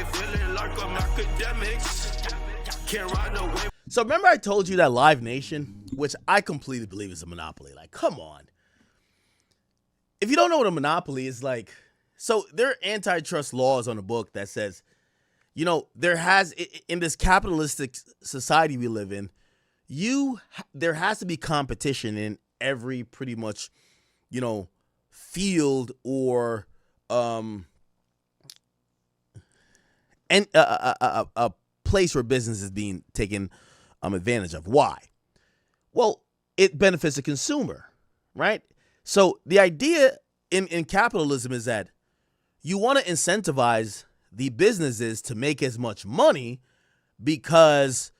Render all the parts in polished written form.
feeling like I'm Akademiks. Can't ride no wave. So remember I told you that Live Nation, which I completely believe is a monopoly. Like, come on. If you don't know what a monopoly is, like, so there are antitrust laws on the book that says, you know, there has, in this capitalistic society we live in, there has to be competition in every pretty much, you know, field or and a place where business is being taken advantage of. Why? Well, it benefits the consumer, right? So the idea in capitalism is that you want to incentivize the businesses to make as much money because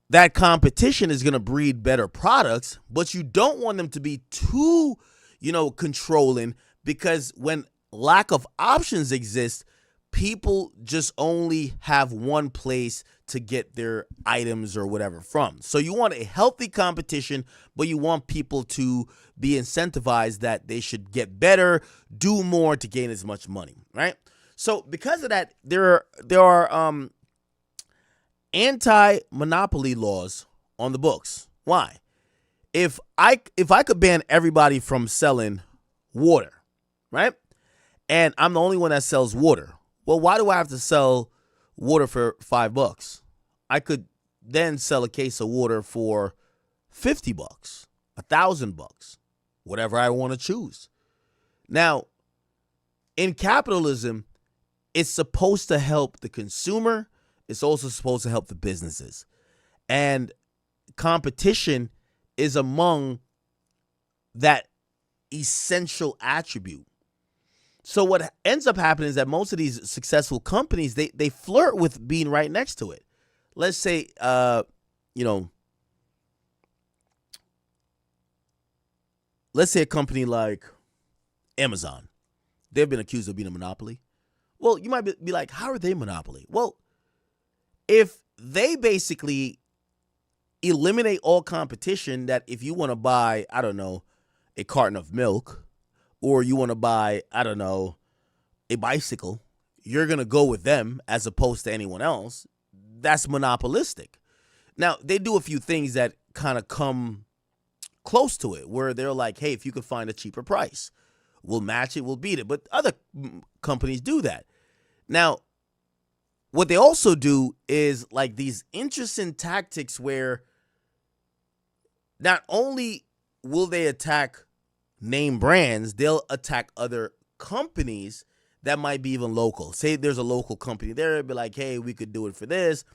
that competition is going to breed better products, but you don't want them to be too, you know, controlling, because when lack of options exist, people just only have one place to get their items or whatever from. So you want a healthy competition, but you want people to be incentivized that they should get better, do more to gain as much money, right? So because of that, there are anti-monopoly laws on the books. Why? If I could ban everybody from selling water, right? And I'm the only one that sells water. Well, why do I have to sell water for $5? I could then sell a case of water for $50, $1,000, whatever I want to choose. Now, in capitalism, it's supposed to help the consumer. It's also supposed to help the businesses. And competition is among that essential attribute. So what ends up happening is that most of these successful companies, they flirt with being right next to it. Let's say, let's say a company like Amazon. They've been accused of being a monopoly. Well, you might be like, how are they a monopoly? Well, if they basically eliminate all competition, that if you want to buy, I don't know, a carton of milk, or you want to buy, I don't know, a bicycle, you're going to go with them as opposed to anyone else. That's monopolistic. Now, they do a few things that kind of come close to it, where they're like, hey, if you could find a cheaper price, we'll match it, we'll beat it. But other companies do that. Now, what they also do is like these interesting tactics where not only will they attack name brands, they'll attack other companies that might be even local. Say there's a local company there, be like, hey, we could do it for this.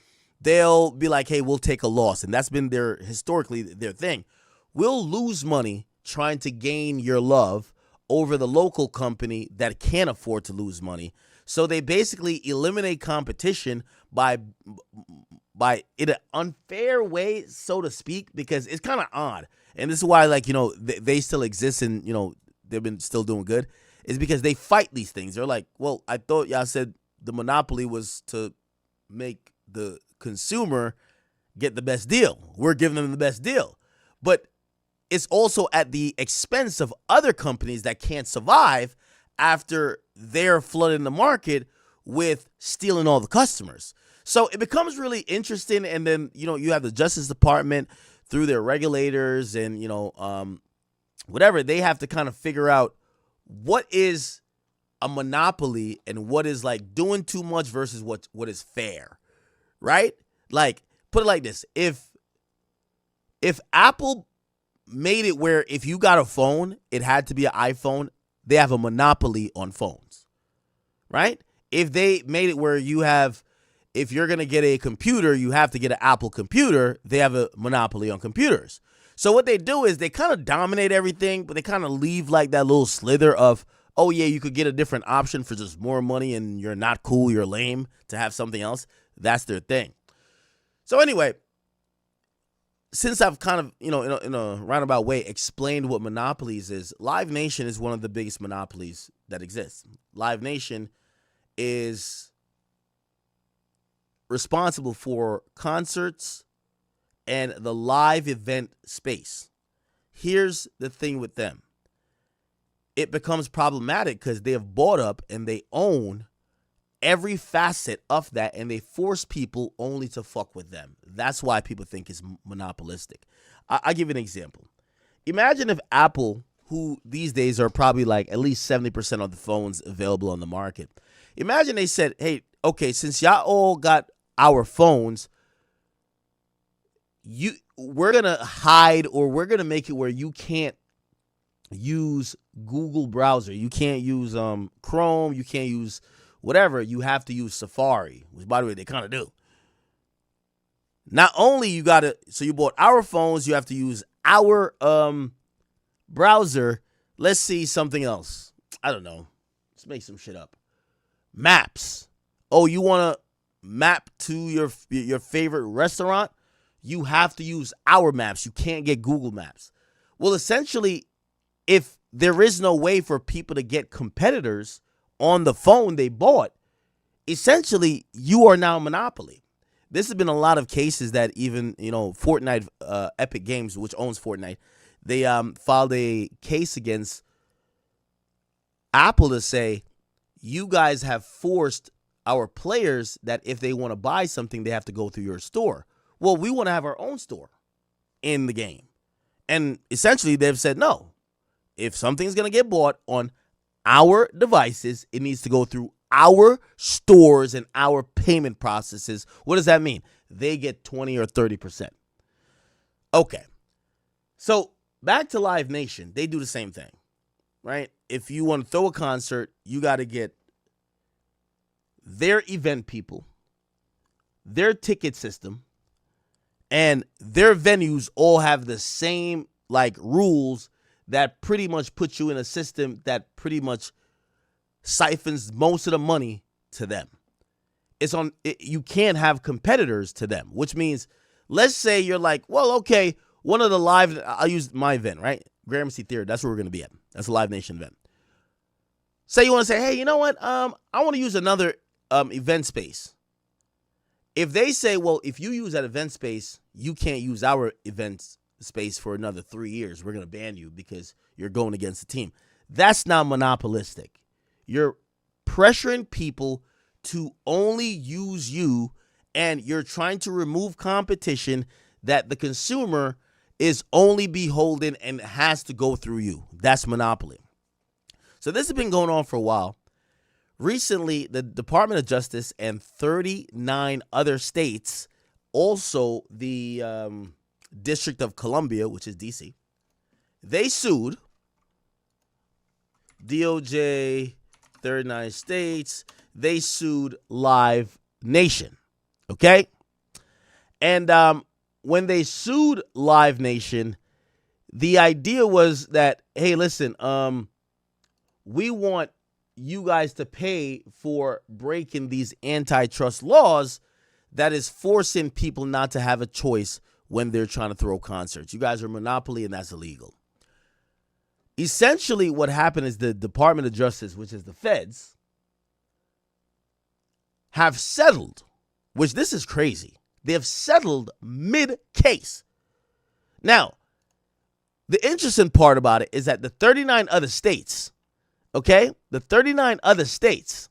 They'll be like, hey, we'll take a loss. And that's been historically their thing. We'll lose money trying to gain your love over the local company that can't afford to lose money. So they basically eliminate competition by in an unfair way, so to speak, because it's kind of odd. And this is why, like, you know, they still exist and, you know, they've been still doing good, is because they fight these things. They're like, well, I thought y'all said the monopoly was to make the consumer get the best deal. We're giving them the best deal. But it's also at the expense of other companies that can't survive after they're flooding the market with stealing all the customers. So it becomes really interesting. And then, you know, you have the Justice Department through their regulators and, you know, whatever. They have to kind of figure out what is a monopoly and what is like doing too much versus what is fair, right? Like, put it like this. If Apple made it where if you got a phone, it had to be an iPhone, they have a monopoly on phones, right? If they made it where if you're going to get a computer, you have to get an Apple computer, they have a monopoly on computers. So what they do is they kind of dominate everything, but they kind of leave like that little slither of, oh yeah, you could get a different option for just more money and you're not cool, you're lame to have something else. That's their thing. So anyway, since I've kind of, you know, in a roundabout way explained what monopolies is, Live Nation is one of the biggest monopolies that exists. Live Nation is responsible for concerts and the live event space. Here's the thing with them. It becomes problematic because they have bought up and they own every facet of that, and they force people only to fuck with them. That's why people think it's monopolistic. I'll give you an example. Imagine if Apple, who these days are probably like at least 70% of the phones available on the market, imagine they said, hey, okay, since y'all all got our phones, we're going to hide, or we're going to make it where you can't use Google browser. You can't use Chrome. You can't use whatever. You have to use Safari, which, by the way, they kind of do. Not only you bought our phones, you have to use our browser. Let's see something else. I don't know. Let's make some shit up. Maps. Oh, you want to map to your favorite restaurant? You have to use our maps. You can't get Google Maps. Well, essentially, if there is no way for people to get competitors on the phone they bought, essentially you are now a monopoly. This has been a lot of cases that even, Fortnite, Epic Games, which owns Fortnite, they filed a case against Apple to say, you guys have forced our players that if they want to buy something, they have to go through your store. Well, we want to have our own store in the game. And essentially they've said, no, if something's going to get bought on our devices, it needs to go through our stores and our payment processes. What does that mean? They get 20 or 30%. Okay. So back to Live Nation. They do the same thing, right? If you want to throw a concert, you got to get their event people, their ticket system, and their venues all have the same rules that pretty much put you in a system that pretty much siphons most of the money to them. You can't have competitors to them, which means, let's say you're like, well, okay, one of the live, I'll use my event, right? Gramercy Theater, that's where we're going to be at. That's a Live Nation event. Say you want to say, hey, you know what? I want to use another event space. If they say, well, if you use that event space, you can't use our event space for another 3 years. We're going to ban you because you're going against the team. That's not monopolistic. You're pressuring people to only use you, and you're trying to remove competition that the consumer is only beholden and has to go through you. That's monopoly. So this has been going on for a while. Recently, the Department of Justice and 39 other states, also the District of Columbia, which is D.C., they sued DOJ, 39 states. They sued Live Nation, okay? And when they sued Live Nation, the idea was that, hey, listen, we want you guys to pay for breaking these antitrust laws that is forcing people not to have a choice when they're trying to throw concerts. You guys are a monopoly, and that's illegal. Essentially, what happened is the Department of Justice, which is the feds, have settled, which this is crazy. They have settled mid-case. Now, the interesting part about it is that the 39 other states, okay, the 39 other states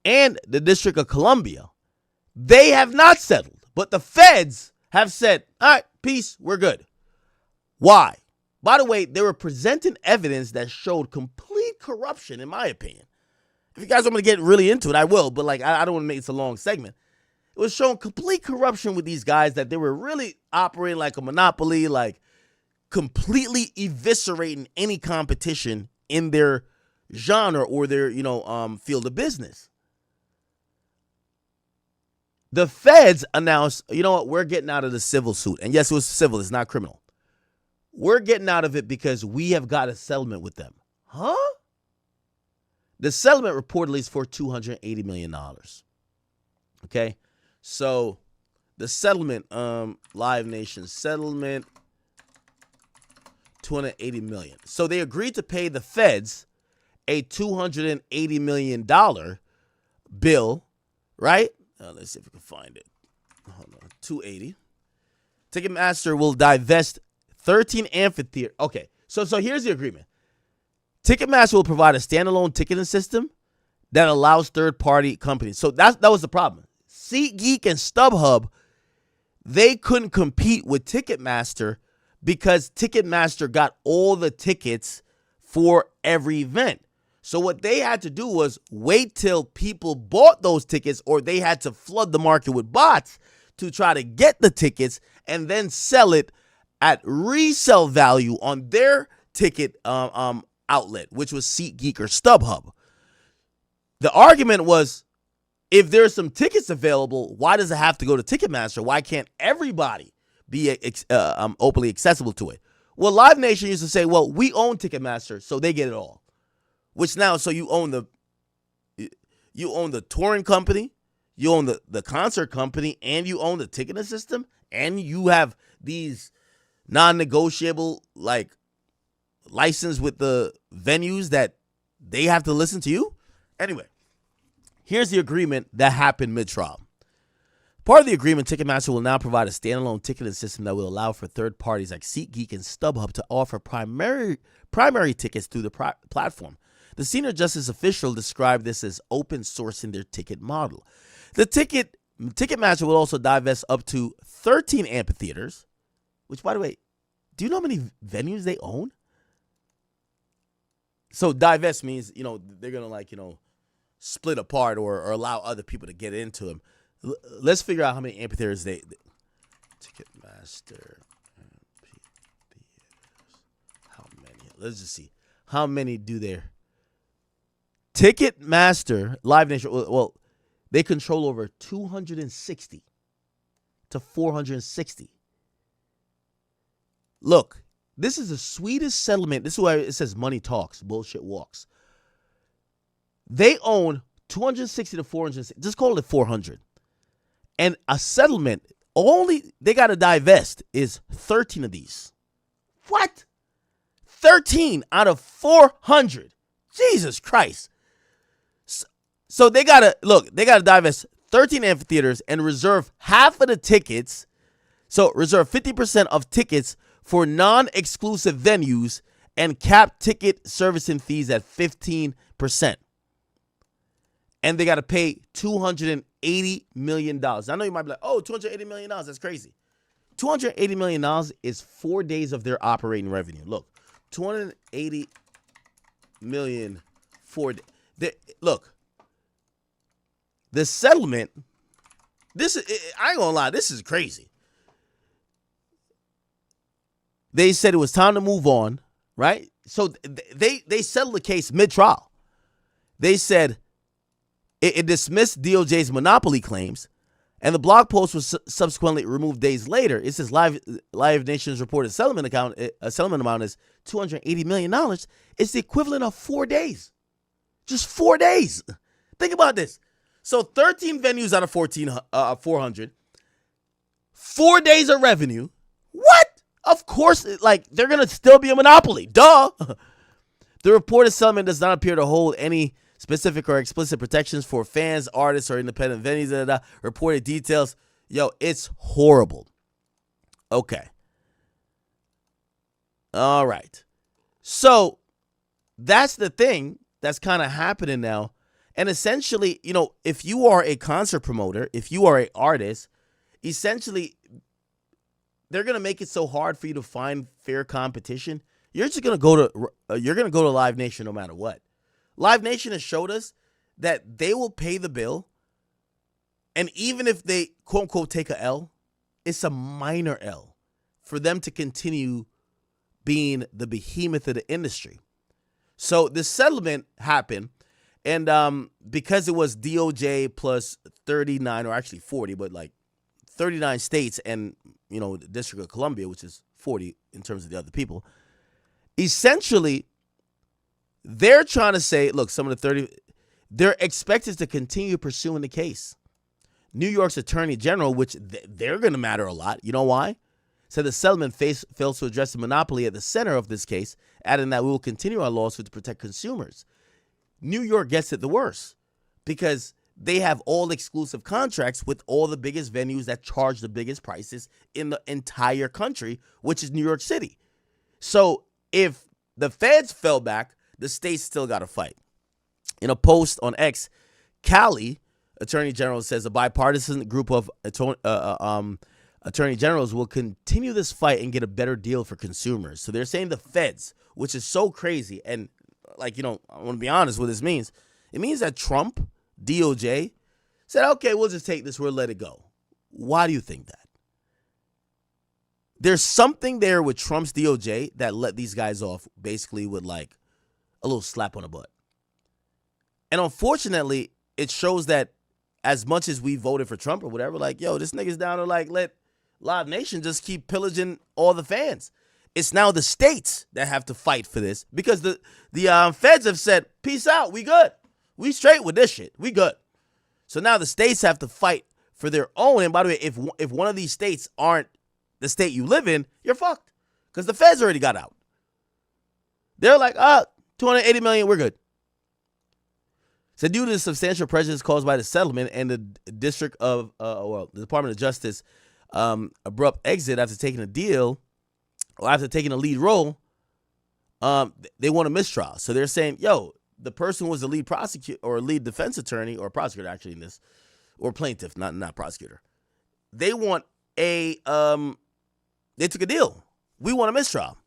and the District of Columbia, they have not settled. But the feds have said, all right, peace, we're good. Why? By the way, they were presenting evidence that showed complete corruption, in my opinion. If you guys want me to get really into it, I will, but I don't want to make this a long segment. It was showing complete corruption with these guys, that they were really operating like a monopoly, like completely eviscerating any competition in their genre or their, field of business. The feds announced, you know what, we're getting out of the civil suit. And yes, it was civil, it's not criminal. We're getting out of it because we have got a settlement with them. Huh? The settlement reportedly is for $280 million. Okay? So the settlement, Live Nation settlement, $280 million. So they agreed to pay the feds a $280 million bill, right? Let's see if we can find it. Hold on. 280. Ticketmaster will divest 13 amphitheaters. Okay, so here's the agreement. Ticketmaster will provide a standalone ticketing system that allows third-party companies. So that was the problem. SeatGeek and StubHub, they couldn't compete with Ticketmaster because Ticketmaster got all the tickets for every event. So what they had to do was wait till people bought those tickets, or they had to flood the market with bots to try to get the tickets and then sell it at resale value on their ticket outlet, which was SeatGeek or StubHub. The argument was, if there's some tickets available, why does it have to go to Ticketmaster? Why can't everybody be openly accessible to it? Well, Live Nation used to say, well, we own Ticketmaster, so they get it all. Which now, so you own the touring company, you own the concert company, and you own the ticketing system, and you have these non-negotiable license with the venues that they have to listen to you. Anyway, here's the agreement that happened mid-trial. Part of the agreement, Ticketmaster will now provide a standalone ticketing system that will allow for third parties like SeatGeek and StubHub to offer primary tickets through the platform. The senior justice official described this as open sourcing their ticket model. Ticketmaster will also divest up to 13 amphitheaters, which, by the way, do you know how many venues they own? So divest means, they're going to split apart or allow other people to get into them. Let's figure out how many amphitheaters Ticketmaster amphitheaters. How many? Let's just see. How many do there? Ticketmaster, Live Nation, well, they control over 260 to 460. Look, this is the sweetest settlement. This is why it says money talks, bullshit walks. They own 260 to 460. Just call it 400. And a settlement, they got to divest is 13 of these. What? 13 out of 400. Jesus Christ. So they got to divest 13 amphitheaters and reserve half of the tickets. So reserve 50% of tickets for non-exclusive venues and cap ticket servicing fees at 15%. And they got to pay $280 million. I know you might be like, oh, $280 million, that's crazy. $280 million is 4 days of their operating revenue. Look, $280 million for look. The settlement, I ain't gonna lie, this is crazy. They said it was time to move on, right? So they settled the case mid-trial. They said it dismissed DOJ's monopoly claims, and the blog post was subsequently removed days later. It says Live Nation's reported settlement amount is $280 million. It's the equivalent of 4 days. Just 4 days. Think about this. So 13 venues out of 400. 4 days of revenue. What? Of course, they're going to still be a monopoly. Duh. The reported settlement does not appear to hold any specific or explicit protections for fans, artists, or independent venues. Reported details. Yo, it's horrible. Okay. All right. So that's the thing that's kind of happening now. And essentially, if you are a concert promoter, if you are an artist, essentially, they're going to make it so hard for you to find fair competition. You're just going to go to Live Nation no matter what. Live Nation has showed us that they will pay the bill. And even if they, quote unquote, take a L, it's a minor L for them to continue being the behemoth of the industry. So the settlement happened. And because it was DOJ plus 39, or actually 40, but 39 states and, the District of Columbia, which is 40 in terms of the other people, essentially, they're trying to say, look, some of the 30, they're expected to continue pursuing the case. New York's Attorney General, which they're going to matter a lot. You know why? Said the settlement fails to address the monopoly at the center of this case, adding that we will continue our lawsuit to protect consumers. New York gets it the worst because they have all exclusive contracts with all the biggest venues that charge the biggest prices in the entire country, which is New York City. So if the feds fell back, the states still got to fight. In a post on X, Cali Attorney General says a bipartisan group of attorney generals will continue this fight and get a better deal for consumers. So they're saying the feds, which is so crazy. And I want to be honest what this means. It means that Trump, DOJ, said, okay, we'll just take this, we'll let it go. Why do you think that? There's something there with Trump's DOJ that let these guys off basically with a little slap on the butt. And unfortunately, it shows that as much as we voted for Trump or whatever, this nigga's down to let Live Nation just keep pillaging all the fans. It's now the states that have to fight for this because the feds have said, peace out, we good. We straight with this shit. We good. So now the states have to fight for their own. And by the way, if one of these states aren't the state you live in, you're fucked because the feds already got out. They're like, 280 million, we're good. So due to the substantial prejudice caused by the settlement and the District of, the Department of Justice abrupt exit after taking a deal or after taking a lead role, they want a mistrial. So they're saying, the person who was the lead prosecutor or lead defense attorney or prosecutor actually in this, or plaintiff, not prosecutor. They want they took a deal. We want a mistrial.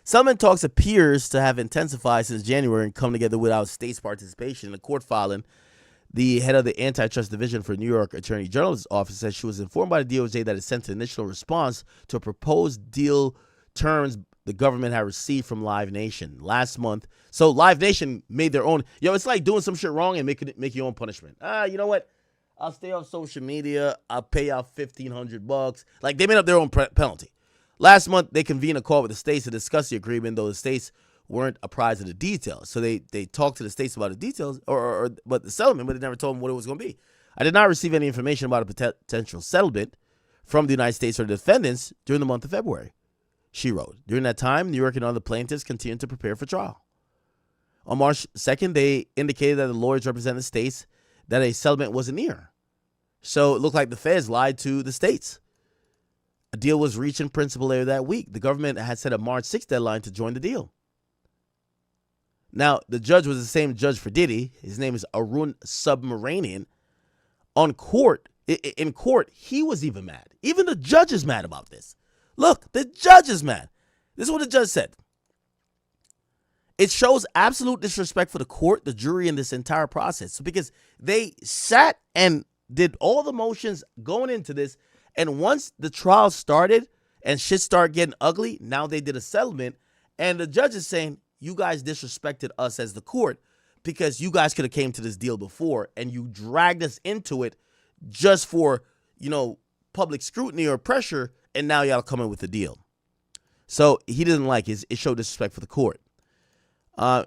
Settlement talks appears to have intensified since January and come together without states' participation. In a court filing, the head of the Antitrust Division for New York Attorney General's office said she was informed by the DOJ that it sent an initial response to a proposed deal terms the government had received from Live Nation last month. So Live Nation made their own. It's like doing some shit wrong and make your own punishment. You know what? I'll stay off social media. I'll pay out $1,500. They made up their own penalty. Last month, they convened a call with the states to discuss the agreement, though the states weren't apprised of the details. So they talked to the states about the details but the settlement, but they never told them what it was going to be. I did not receive any information about a potential settlement from the United States or the defendants during the month of February, she wrote. During that time, New York and other plaintiffs continued to prepare for trial. On March 2nd, they indicated that the lawyers representing the states that a settlement wasn't near. So it looked like the feds lied to the states. A deal was reached in principle later that week. The government had set a March 6th deadline to join the deal. Now, the judge was the same judge for Diddy. His name is Arun Subramanian. In court, he was even mad. Even the judge is mad about this. Look, the judge is mad. This is what the judge said. It shows absolute disrespect for the court, the jury, and this entire process. Because they sat and did all the motions going into this. And once the trial started and shit started getting ugly, now they did a settlement. And the judge is saying, you guys disrespected us as the court because you guys could have came to this deal before and you dragged us into it just for, public scrutiny or pressure. And now y'all come in with a deal. So he didn't like it. It showed disrespect for the court.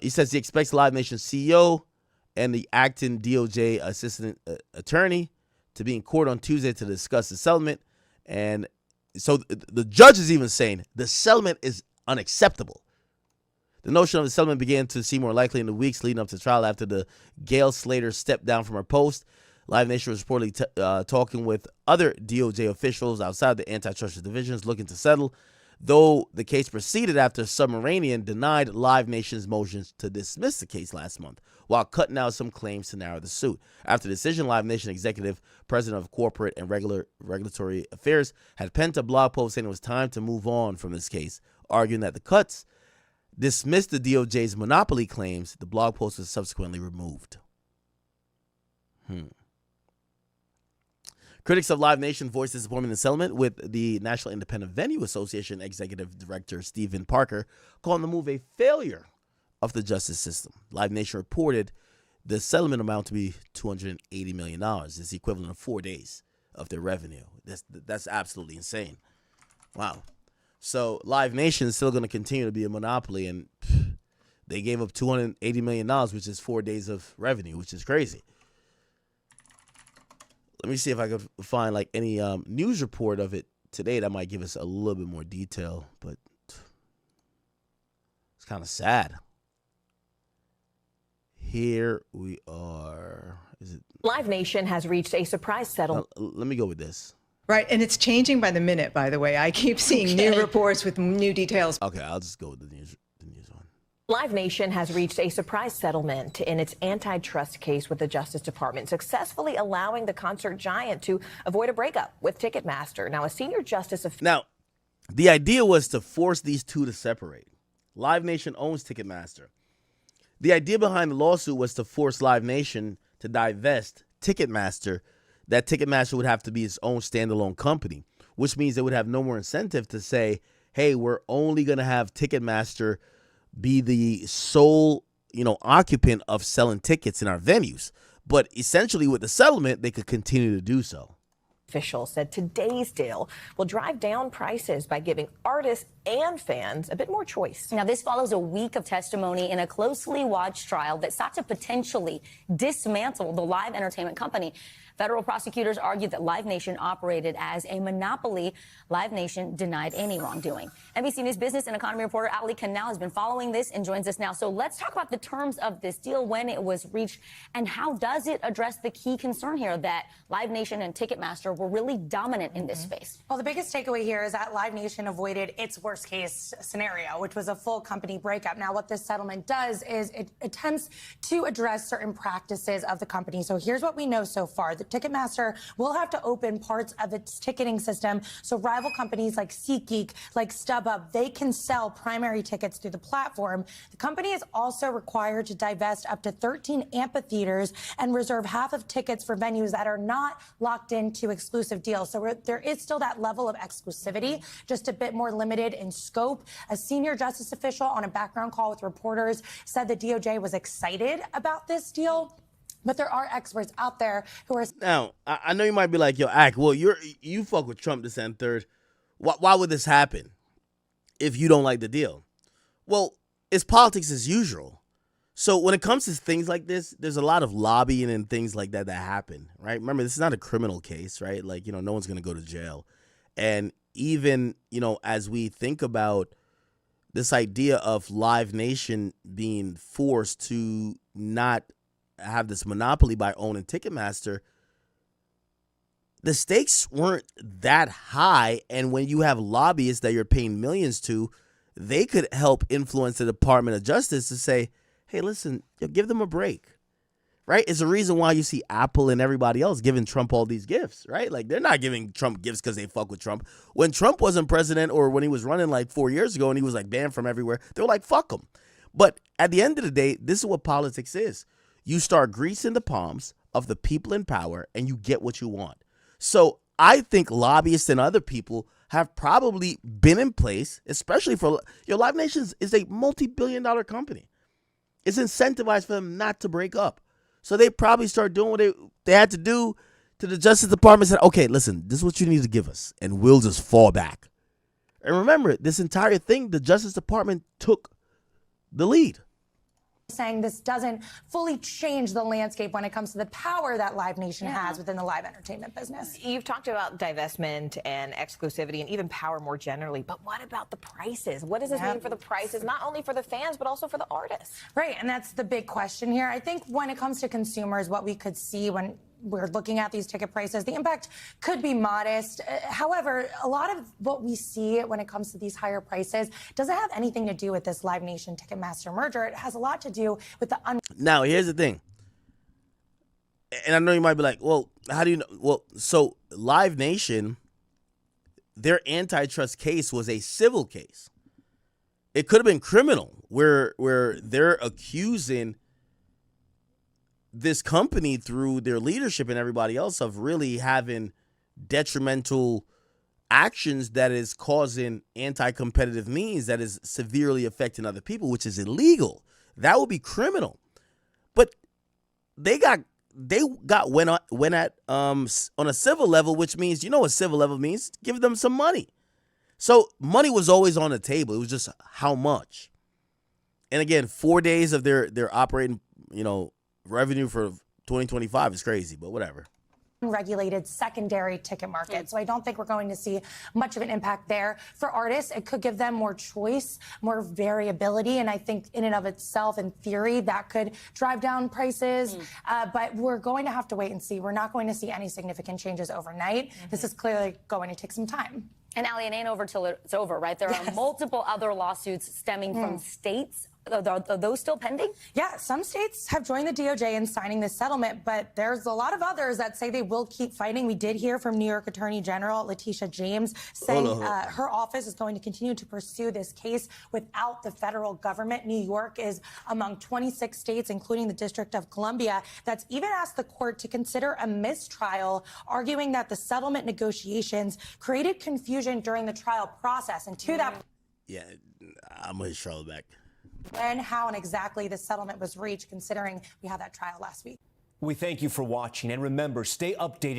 He says he expects Live Nation CEO and the acting DOJ assistant attorney to be in court on Tuesday to discuss the settlement. And so the judge is even saying the settlement is unacceptable. The notion of the settlement began to seem more likely in the weeks leading up to trial after the Gail Slater stepped down from her post. Live Nation was reportedly talking with other DOJ officials outside the antitrust divisions looking to settle, though the case proceeded after Subramanian denied Live Nation's motions to dismiss the case last month, while cutting out some claims to narrow the suit. After the decision, Live Nation executive, president of corporate and regulatory affairs, had penned a blog post saying it was time to move on from this case, arguing that the cuts dismissed the DOJ's monopoly claims. The blog post was subsequently removed. Critics of Live Nation voiced disappointment in the settlement, with the National Independent Venue Association executive director Stephen Parker calling the move a failure of the justice system. Live Nation reported the settlement amount to be $280 million. It's the equivalent of 4 days of their revenue. That's absolutely insane. Wow. So Live Nation is still going to continue to be a monopoly, and they gave up $280 million, which is 4 days of revenue, which is crazy. Let me see if I can find any news report of it today that might give us a little bit more detail, but it's kind of sad. Here we are. Is it Live Nation has reached a surprise settlement? Let me go with this. Right, and it's changing by the minute, by the way. I keep seeing new reports with new details. Okay, I'll just go with the news one. Live Nation has reached a surprise settlement in its antitrust case with the Justice Department, successfully allowing the concert giant to avoid a breakup with Ticketmaster. Now, a senior justice official. Now, the idea was to force these two to separate. Live Nation owns Ticketmaster. The idea behind the lawsuit was to force Live Nation to divest Ticketmaster, that Ticketmaster would have to be its own standalone company, which means they would have no more incentive to say, hey, we're only going to have Ticketmaster be the sole, occupant of selling tickets in our venues. But essentially with the settlement, they could continue to do so. Official said today's deal will drive down prices by giving artists and fans a bit more choice. Now, this follows a week of testimony in a closely watched trial that sought to potentially dismantle the live entertainment company. Federal prosecutors argued that Live Nation operated as a monopoly. Live Nation denied any wrongdoing. NBC News business and economy reporter Ali Canal has been following this and joins us now. So let's talk about the terms of this deal, when it was reached, and how does it address the key concern here that Live Nation and Ticketmaster were really dominant in this space? Well, the biggest takeaway here is that Live Nation avoided its worst case scenario, which was a full company breakup. Now, what this settlement does is it attempts to address certain practices of the company. So here's what we know so far. The Ticketmaster will have to open parts of its ticketing system so rival companies like SeatGeek, like StubHub, they can sell primary tickets through the platform. The company is also required to divest up to 13 amphitheaters and reserve half of tickets for venues that are not locked into exclusive deals. So there is still that level of exclusivity, just a bit more limited in scope. A senior justice official on a background call with reporters said the DOJ was excited about this deal. But there are experts out there who are... Now, I know you might be like, yo, Ak, well, you fuck with Trump this and third. Why would this happen if you don't like the deal? Well, it's politics as usual. So when it comes to things like this, there's a lot of lobbying and things like that happen, right? Remember, this is not a criminal case, right? Like, no one's going to go to jail. And even, as we think about this idea of Live Nation being forced to not have this monopoly by owning Ticketmaster, the stakes weren't that high. And when you have lobbyists that you're paying millions to, they could help influence the Department of Justice to say, hey, listen, give them a break, right? It's a reason why you see Apple and everybody else giving Trump all these gifts, right? Like, they're not giving Trump gifts because they fuck with Trump. When Trump wasn't president, or when he was running like 4 years ago and he was like banned from everywhere, they were like, fuck him. But at the end of the day, this is what politics is. You start greasing the palms of the people in power and you get what you want. So I think lobbyists and other people have probably been in place, especially for Live Nation is a multi-billion-dollar company. It's incentivized for them not to break up. So they probably start doing what they had to do to the Justice Department. Said, okay, listen, this is what you need to give us, and we'll just fall back. And remember, this entire thing, the Justice Department took the lead. Saying this doesn't fully change the landscape when it comes to the power that Live Nation has within the live entertainment business. You've talked about divestment and exclusivity and even power more generally, but what about the prices? What does this mean for the prices, not only for the fans, but also for the artists? Right, and that's the big question here. I think when it comes to consumers, what we could see when we're looking at these ticket prices, the impact could be modest. However, a lot of what we see when it comes to these higher prices doesn't have anything to do with this Live Nation Ticketmaster merger. It has a lot to do with the... Now, here's the thing. And I know you might be like, well, how do you know? Well, so Live Nation, their antitrust case was a civil case. It could have been criminal, where they're accusing this company through their leadership and everybody else of really having detrimental actions that is causing anti-competitive means that is severely affecting other people, which is illegal. That would be criminal. But they went at on a civil level, which means, what civil level means? Give them some money. So money was always on the table. It was just how much. And again, 4 days of their operating, revenue for 2025 is crazy, but whatever. Regulated secondary ticket market. So I don't think we're going to see much of an impact there. For artists, it could give them more choice, more variability. And I think in and of itself, in theory, that could drive down prices. But we're going to have to wait and see. We're not going to see any significant changes overnight. This is clearly going to take some time. And Ali, it ain't over till it's over, right? There are multiple other lawsuits stemming from states Are those still pending? Yeah, some states have joined the DOJ in signing this settlement, but there's a lot of others that say they will keep fighting. We did hear from New York Attorney General Letitia James saying her office is going to continue to pursue this case without the federal government. New York is among 26 states, including the District of Columbia, that's even asked the court to consider a mistrial, arguing that the settlement negotiations created confusion during the trial process. And to that, yeah, I'm gonna hit Charlotte back. When, how, and exactly the settlement was reached, considering we had that trial last week. We thank you for watching, and remember, stay updated.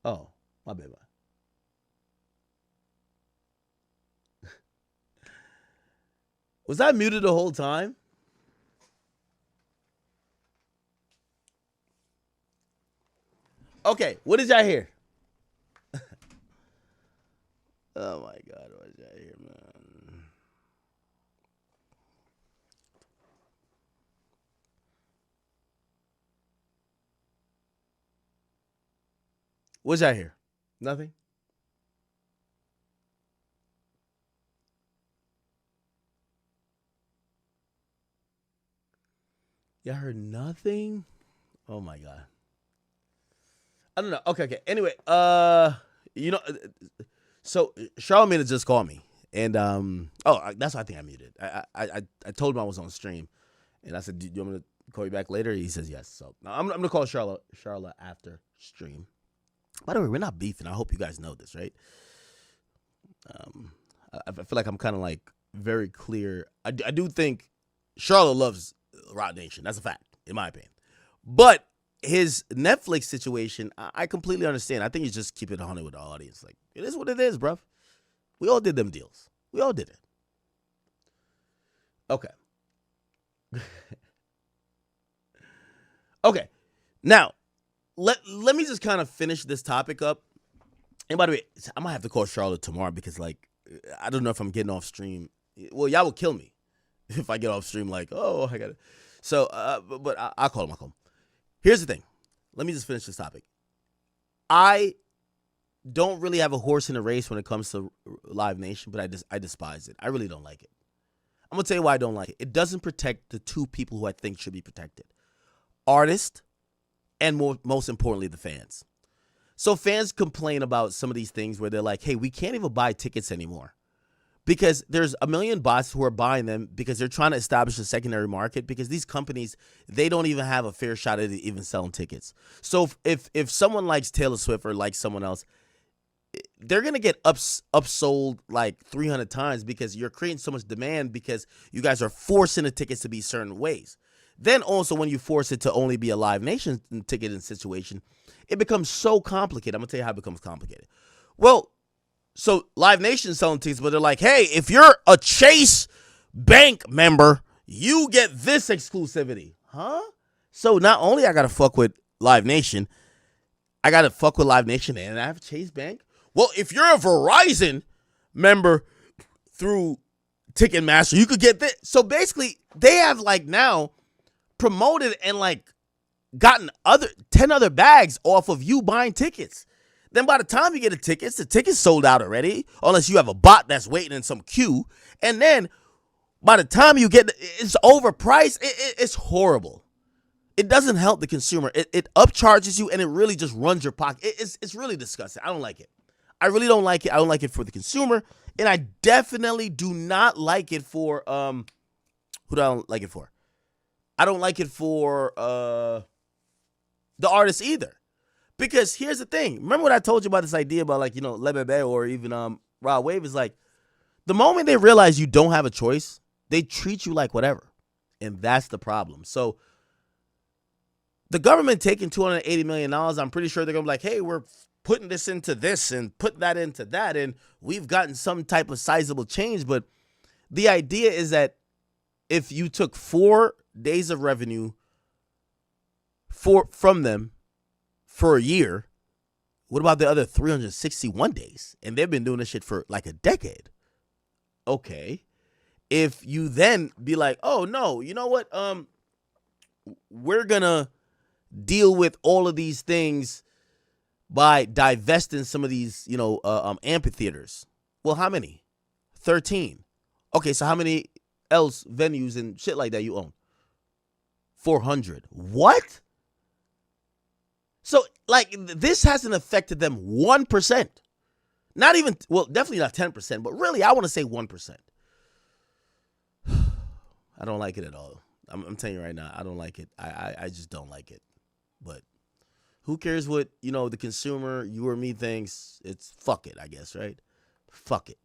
Oh, my bad. Was I muted the whole time? Okay, what did y'all hear? Oh my God, what did y'all hear, man? What's y'all hear? Nothing? Y'all heard nothing? Oh my God. I don't know. Okay. Anyway, so Charlamagne just called me, and that's why I think I muted. I told him I was on stream, and I said, "Do you want me to call you back later?" He says yes. So now I'm gonna call Charlotte after stream. By the way, we're not beefing. I hope you guys know this, right? I feel like I'm kind of like very clear. I do think Charlotte loves Roc Nation. That's a fact, in my opinion. But his Netflix situation, I completely understand. I think he's just keeping it 100 with the audience. Like, it is what it is, bruv. We all did them deals. We all did it. Okay. Okay. Now, let me just kind of finish this topic up. And by the way, I might have to call Charlotte tomorrow because, like, I don't know if I'm getting off stream. Well, y'all will kill me if I get off stream like, oh, I got it. So, but I'll call him. Here's the thing. Let me just finish this topic. I don't really have a horse in the race when it comes to Live Nation, but I despise it. I really don't like it. I'm going to tell you why I don't like it. It doesn't protect the two people who I think should be protected. Artists and most importantly, the fans. So fans complain about some of these things where they're like, hey, we can't even buy tickets anymore. Because there's a million bots who are buying them because they're trying to establish a secondary market because these companies, they don't even have a fair shot at even selling tickets. So if someone likes Taylor Swift or likes someone else, they're going to get upsold like 300 times because you're creating so much demand because you guys are forcing the tickets to be certain ways. Then also when you force it to only be a Live Nation ticket in situation, it becomes so complicated. I'm going to tell you how it becomes complicated. Well, so Live Nation selling tickets, but they're like, hey, if you're a Chase Bank member, you get this exclusivity. Huh? So not only I got to fuck with Live Nation, I got to fuck with Live Nation and I have Chase Bank. Well, if you're a Verizon member through Ticketmaster, you could get this. So basically, they have like now promoted and like gotten 10 other bags off of you buying tickets. Then by the time you get the ticket's sold out already, unless you have a bot that's waiting in some queue. And then by the time you get it's overpriced. It's horrible. It doesn't help the consumer. It upcharges you and it really just runs your pocket. It's really disgusting. I don't like it. I really don't like it. I don't like it for the consumer. And I definitely do not like it for who do I don't like it for? I don't like it for the artists either. Because here's the thing. Remember what I told you about this idea about like, Le Bebe or even Rod Wave is like the moment they realize you don't have a choice, they treat you like whatever. And that's the problem. So the government taking $280 million, I'm pretty sure they're going to be like, hey, we're putting this into this and put that into that, and we've gotten some type of sizable change. But the idea is that if you took 4 days of revenue from them for a year, what about the other 361 days? And they've been doing this shit for like a decade. Okay. If you then be like, oh, no, you know what? We're going to deal with all of these things by divesting some of these, amphitheaters. Well, how many? 13. Okay, so how many else venues and shit like that you own? 400. What? So, like, this hasn't affected them 1%. Not even, well, definitely not 10%, but really, I want to say 1%. I don't like it at all. I'm telling you right now, I don't like it. I just don't like it. But who cares what, the consumer, you or me, thinks? It's fuck it, I guess, right? Fuck it.